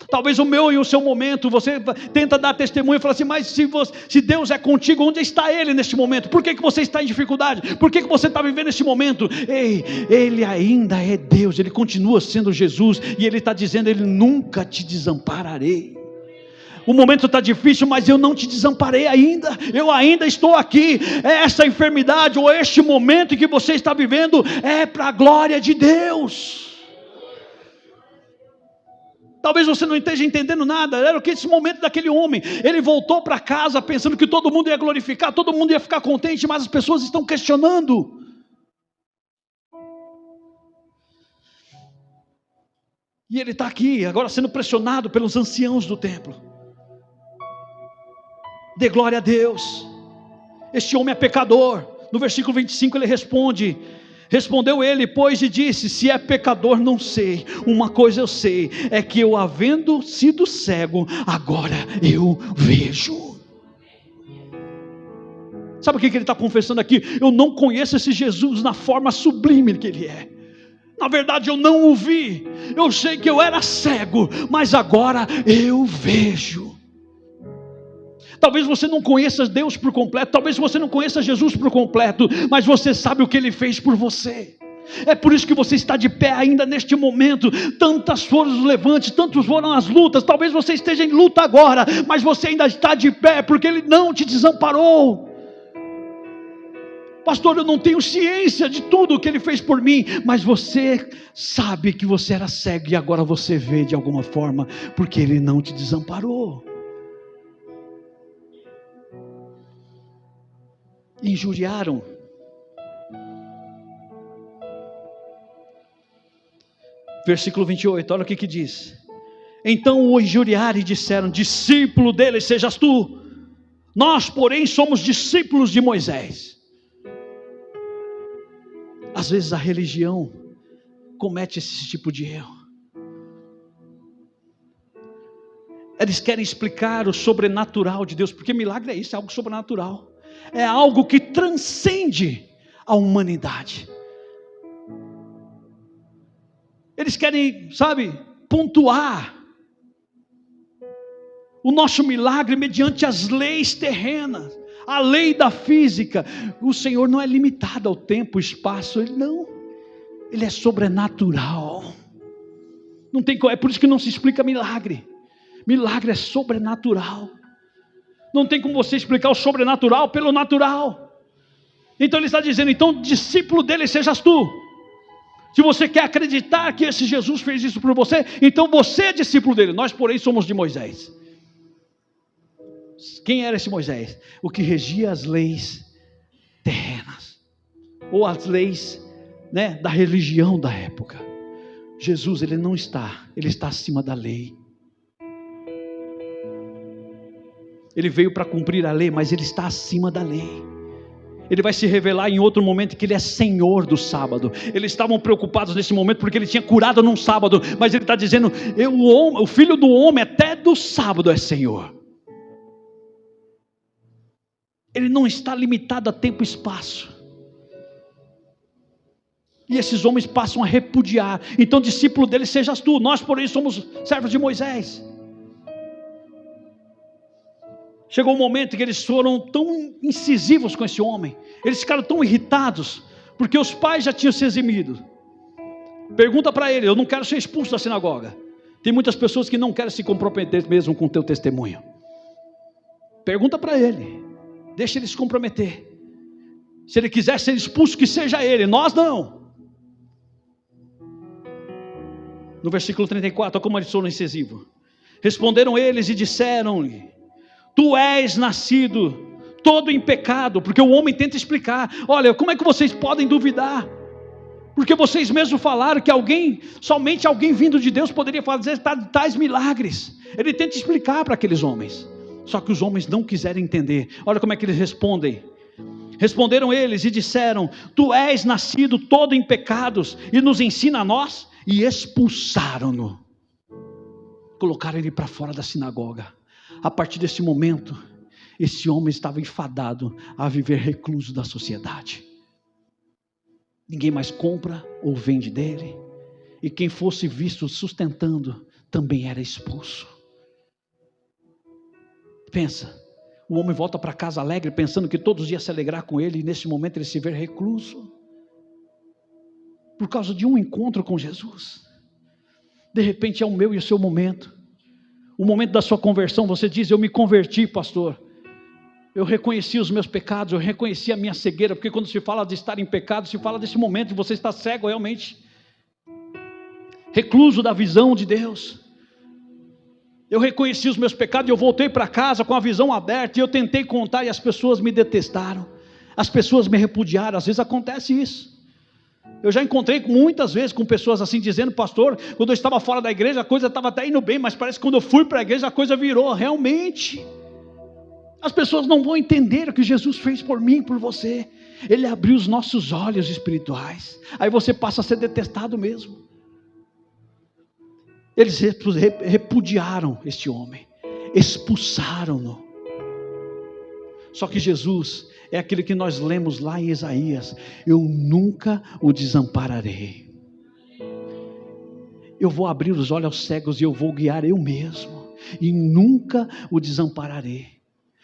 Talvez o meu e o seu momento, você tenta dar testemunho e fala assim: mas se Deus é contigo, onde está Ele neste momento? Por que você está em dificuldade? Por que você está vivendo este momento? Ei, Ele ainda é Deus, Ele continua sendo Jesus, e Ele está dizendo: Ele nunca te desampararei. O momento está difícil, mas eu não te desamparei ainda, eu ainda estou aqui. Essa enfermidade ou este momento que você está vivendo é para a glória de Deus. Talvez você não esteja entendendo nada. Era o que esse momento daquele homem. Ele voltou para casa pensando que todo mundo ia glorificar, todo mundo ia ficar contente, mas as pessoas estão questionando. E ele está aqui agora sendo pressionado pelos anciãos do templo. Dê glória a Deus, este homem é pecador. No versículo 25 ele responde: Respondeu ele, pois, e disse: se é pecador, não sei. Uma coisa eu sei, é que eu, havendo sido cego, agora eu vejo. Sabe o que ele está confessando aqui? Eu não conheço esse Jesus na forma sublime que ele é. Na verdade eu não o vi. Eu sei que eu era cego, mas agora eu vejo. Talvez você não conheça Deus por completo, talvez você não conheça Jesus por completo, mas você sabe o que Ele fez por você. É por isso que você está de pé ainda neste momento. Tantas foram os levantes, tantos foram as lutas. Talvez você esteja em luta agora, mas você ainda está de pé, porque Ele não te desamparou. Pastor, eu não tenho ciência de tudo o que Ele fez por mim, mas você sabe que você era cego e agora você vê de alguma forma, porque Ele não te desamparou. Injuriaram. Versículo 28, olha o que diz. Então o injuriaram e disseram: discípulo dele sejas tu, nós porém somos discípulos de Moisés. Às vezes a religião comete esse tipo de erro. Eles querem explicar o sobrenatural de Deus, porque milagre é isso, é algo sobrenatural. É algo que transcende a humanidade. Eles querem, pontuar o nosso milagre mediante as leis terrenas, a lei da física. O Senhor não é limitado ao tempo, espaço, Ele é sobrenatural. Não tem, é por isso que não se explica milagre. Milagre é sobrenatural. Não tem como você explicar o sobrenatural pelo natural. Então ele está dizendo: então discípulo dele sejas tu. Se você quer acreditar que esse Jesus fez isso por você, então você é discípulo dele. Nós porém somos de Moisés. Quem era esse Moisés? O que regia as leis terrenas, ou as leis, da religião da época. Jesus, ele não está, ele está acima da lei. Ele veio para cumprir a lei, mas ele está acima da lei. Ele vai se revelar em outro momento que ele é Senhor do sábado. Eles estavam preocupados nesse momento porque ele tinha curado num sábado, mas ele está dizendo: o Filho do Homem até do sábado é Senhor. Ele não está limitado a tempo e espaço. E esses homens passam a repudiar. Então discípulo dele sejas tu, nós porém somos servos de Moisés. Chegou um momento que eles foram tão incisivos com esse homem, eles ficaram tão irritados, porque os pais já tinham se eximido. Pergunta para ele: eu não quero ser expulso da sinagoga. Tem muitas pessoas que não querem se comprometer mesmo com o teu testemunho. Pergunta para ele, deixa ele se comprometer. Se ele quiser ser expulso, que seja ele, nós não. No versículo 34, olha como eles foram incisivos. Responderam eles e disseram-lhe: tu és nascido todo em pecado. Porque o homem tenta explicar: olha, como é que vocês podem duvidar? Porque vocês mesmos falaram que somente alguém vindo de Deus poderia fazer tais milagres. Ele tenta explicar para aqueles homens, só que os homens não quiseram entender. Olha como é que eles respondem. Responderam eles e disseram: tu és nascido todo em pecados e nos ensina a nós? E expulsaram-no, colocaram ele para fora da sinagoga. A partir desse momento, esse homem estava enfadado a viver recluso da sociedade. Ninguém mais compra ou vende dele, e quem fosse visto sustentando também era expulso. Pensa, o homem volta para casa alegre, pensando que todos iam se alegrar com ele, e nesse momento ele se vê recluso, por causa de um encontro com Jesus. De repente é o meu e o seu momento. O momento da sua conversão, você diz: eu me converti, pastor. Eu reconheci os meus pecados, eu reconheci a minha cegueira. Porque quando se fala de estar em pecado, se fala desse momento de você estar cego realmente, recluso da visão de Deus. Eu reconheci os meus pecados e eu voltei para casa com a visão aberta, e eu tentei contar e as pessoas me detestaram, as pessoas me repudiaram. Às vezes acontece isso. Eu já encontrei muitas vezes com pessoas assim, dizendo: pastor, quando eu estava fora da igreja a coisa estava até indo bem, mas parece que quando eu fui para a igreja a coisa virou. Realmente, As pessoas não vão entender o que Jesus fez por mim e por você. Ele abriu os nossos olhos espirituais. Aí você passa a ser detestado mesmo. Eles repudiaram este homem, expulsaram-no. Só que Jesus é aquele que nós lemos lá em Isaías: eu nunca o desampararei. Eu vou abrir os olhos aos cegos e eu vou guiar eu mesmo, e nunca o desampararei.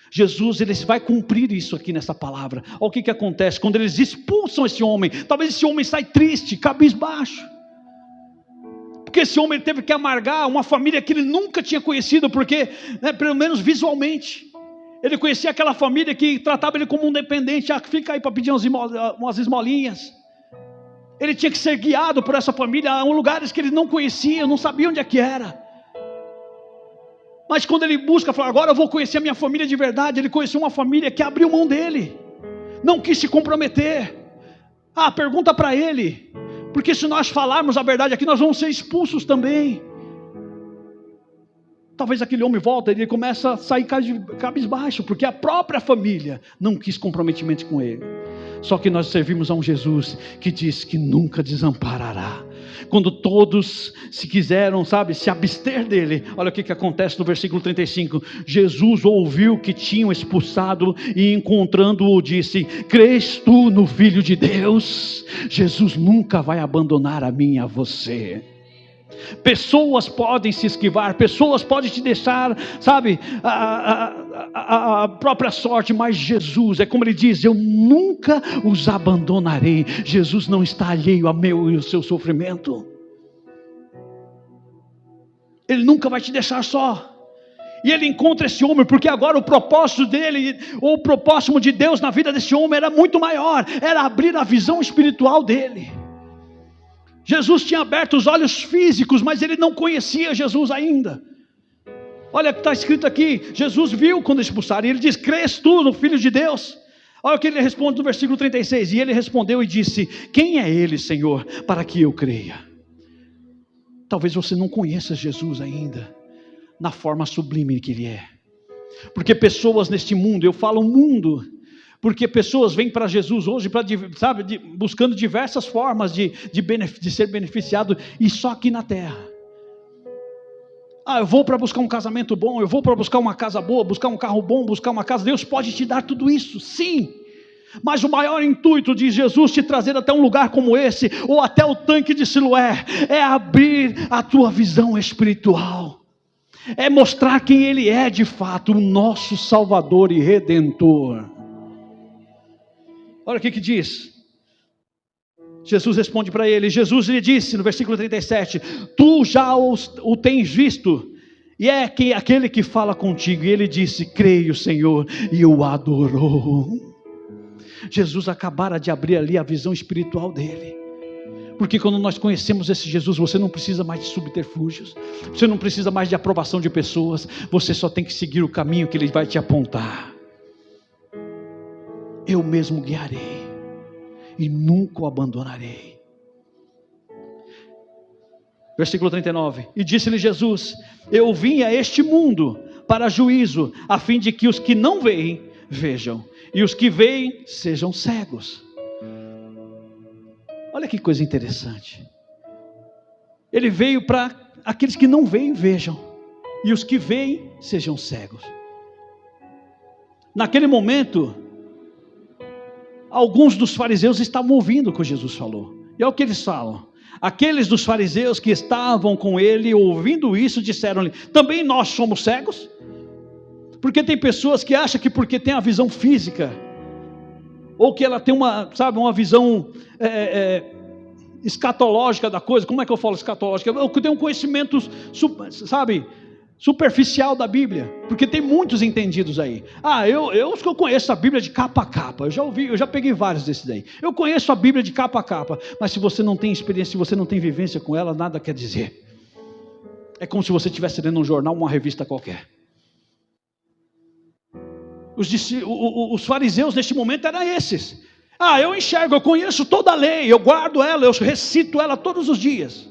Jesus, ele vai cumprir isso aqui nessa palavra. Olha o que acontece quando eles expulsam esse homem. Talvez esse homem saia triste, cabisbaixo, porque esse homem teve que amargar uma família que ele nunca tinha conhecido, porque, pelo menos visualmente, ele conhecia aquela família que tratava ele como um dependente. Fica aí para pedir umas esmolinhas. Ele tinha que ser guiado por essa família a lugares que ele não conhecia, não sabia onde é que era. Mas quando ele busca, fala, agora eu vou conhecer a minha família de verdade. Ele conheceu uma família que abriu mão dele, não quis se comprometer. Pergunta para ele, porque se nós falarmos a verdade aqui, nós vamos ser expulsos também. Talvez aquele homem volta e ele começa a sair cabisbaixo, porque a própria família não quis comprometimento com ele. Só que nós servimos a um Jesus que diz que nunca desamparará. Quando todos se quiseram, se abster dele, olha o que acontece no versículo 35. Jesus ouviu que tinham expulsado e encontrando-o disse: crês tu no Filho de Deus? Jesus nunca vai abandonar a mim e a você. Pessoas podem se esquivar, pessoas podem te deixar, a própria sorte, mas Jesus, é como ele diz: eu nunca os abandonarei. Jesus não está alheio ao meu e ao seu sofrimento. Ele nunca vai te deixar só. E ele encontra esse homem, porque agora o propósito dele, ou o propósito de Deus na vida desse homem era muito maior, era abrir a visão espiritual dele. Jesus tinha aberto os olhos físicos, mas ele não conhecia Jesus ainda. Olha o que está escrito aqui: Jesus viu quando expulsaram, e ele diz: crês tu no Filho de Deus? Olha o que ele responde no versículo 36, e ele respondeu e disse: quem é ele, Senhor, para que eu creia? Talvez você não conheça Jesus ainda, na forma sublime que ele é, porque pessoas neste mundo, eu falo mundo, porque pessoas vêm para Jesus hoje, buscando diversas formas de ser beneficiado, e só aqui na terra. Eu vou para buscar um casamento bom, eu vou para buscar uma casa boa, buscar um carro bom, buscar uma casa. Deus pode te dar tudo isso, sim. Mas o maior intuito de Jesus te trazer até um lugar como esse, ou até o tanque de Siloé, é abrir a tua visão espiritual, é mostrar quem Ele é de fato, o nosso Salvador e Redentor. Olha o que diz. Jesus responde para ele. Jesus lhe disse no versículo 37: tu já o tens visto, e é aquele que fala contigo. E ele disse: creio, Senhor, e o adorou. Jesus acabara de abrir ali a visão espiritual dele, porque quando nós conhecemos esse Jesus, você não precisa mais de subterfúgios, você não precisa mais de aprovação de pessoas, você só tem que seguir o caminho que Ele vai te apontar. Eu mesmo guiarei e nunca o abandonarei. Versículo 39. E disse-lhe Jesus: eu vim a este mundo para juízo, a fim de que os que não veem, vejam, e os que veem, sejam cegos. Olha que coisa interessante. Ele veio para aqueles que não veem, vejam, e os que veem, sejam cegos. Naquele momento, alguns dos fariseus estavam ouvindo o que Jesus falou. E é o que eles falam. Aqueles dos fariseus que estavam com ele, ouvindo isso, disseram-lhe: também nós somos cegos? Porque tem pessoas que acham que porque tem a visão física, ou que ela tem uma visão escatológica da coisa. Como é que eu falo escatológica? Eu tenho um conhecimento, superficial da Bíblia, porque tem muitos entendidos aí. Eu conheço a Bíblia de capa a capa. Eu já peguei vários desses aí. Eu conheço a Bíblia de capa a capa, mas se você não tem experiência, se você não tem vivência com ela, nada quer dizer. É como se você estivesse lendo um jornal, uma revista qualquer. Os fariseus neste momento eram esses. Eu enxergo, eu conheço toda a lei, eu guardo ela, eu recito ela todos os dias.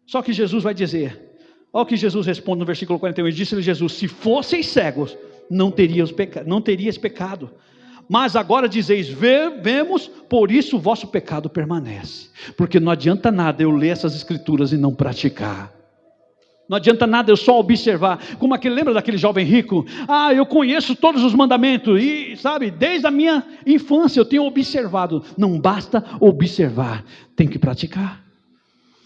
Só que Jesus vai dizer, olha o que Jesus responde no versículo 41, e disse-lhe Jesus: se fosseis cegos, não terias pecado. Mas agora dizeis, vemos, por isso o vosso pecado permanece. Porque não adianta nada eu ler essas escrituras e não praticar. Não adianta nada eu só observar. Como lembra daquele jovem rico? Eu conheço todos os mandamentos. E sabe, desde a minha infância eu tenho observado. Não basta observar, tem que praticar.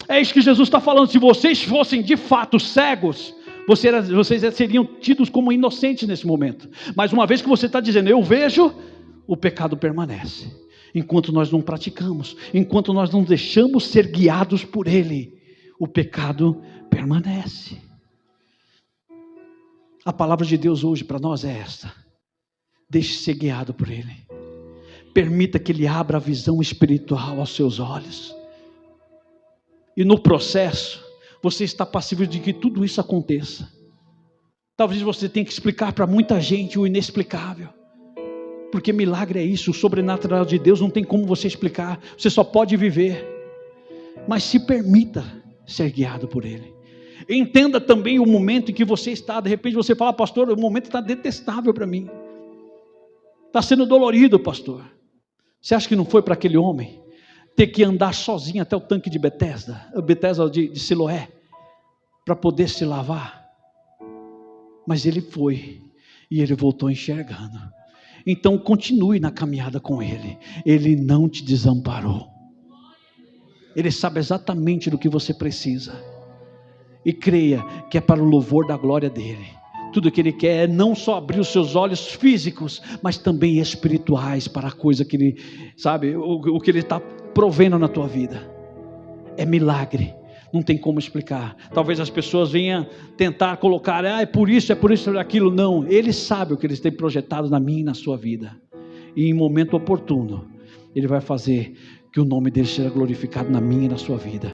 É isso que Jesus está falando. Se vocês fossem de fato cegos, vocês seriam tidos como inocentes nesse momento. Mas uma vez que você está dizendo, eu vejo, o pecado permanece. Enquanto nós não praticamos, enquanto nós não deixamos ser guiados por Ele, o pecado permanece. A palavra de Deus hoje para nós é esta: deixe ser guiado por Ele. Permita que Ele abra a visão espiritual aos seus olhos. E no processo, você está passível de que tudo isso aconteça. Talvez você tenha que explicar para muita gente o inexplicável. Porque milagre é isso, o sobrenatural de Deus não tem como você explicar. Você só pode viver. Mas se permita ser guiado por Ele. Entenda também o momento em que você está. De repente você fala, pastor, o momento está detestável para mim. Está sendo dolorido, pastor. Você acha que não foi para aquele homem ter que andar sozinho até o tanque de Betesda de Siloé, para poder se lavar? Mas ele foi, e ele voltou enxergando. Então continue na caminhada com Ele. Ele não te desamparou. Ele sabe exatamente do que você precisa. E creia que é para o louvor da glória dEle. Tudo que Ele quer é não só abrir os seus olhos físicos, mas também espirituais para a coisa que Ele, sabe, o que Ele está provendo na tua vida. É milagre, não tem como explicar. Talvez as pessoas venham tentar colocar, é por isso, é aquilo. Não, Ele sabe o que Ele tem projetado na minha e na sua vida. E em momento oportuno, Ele vai fazer que o nome dEle seja glorificado na minha e na sua vida.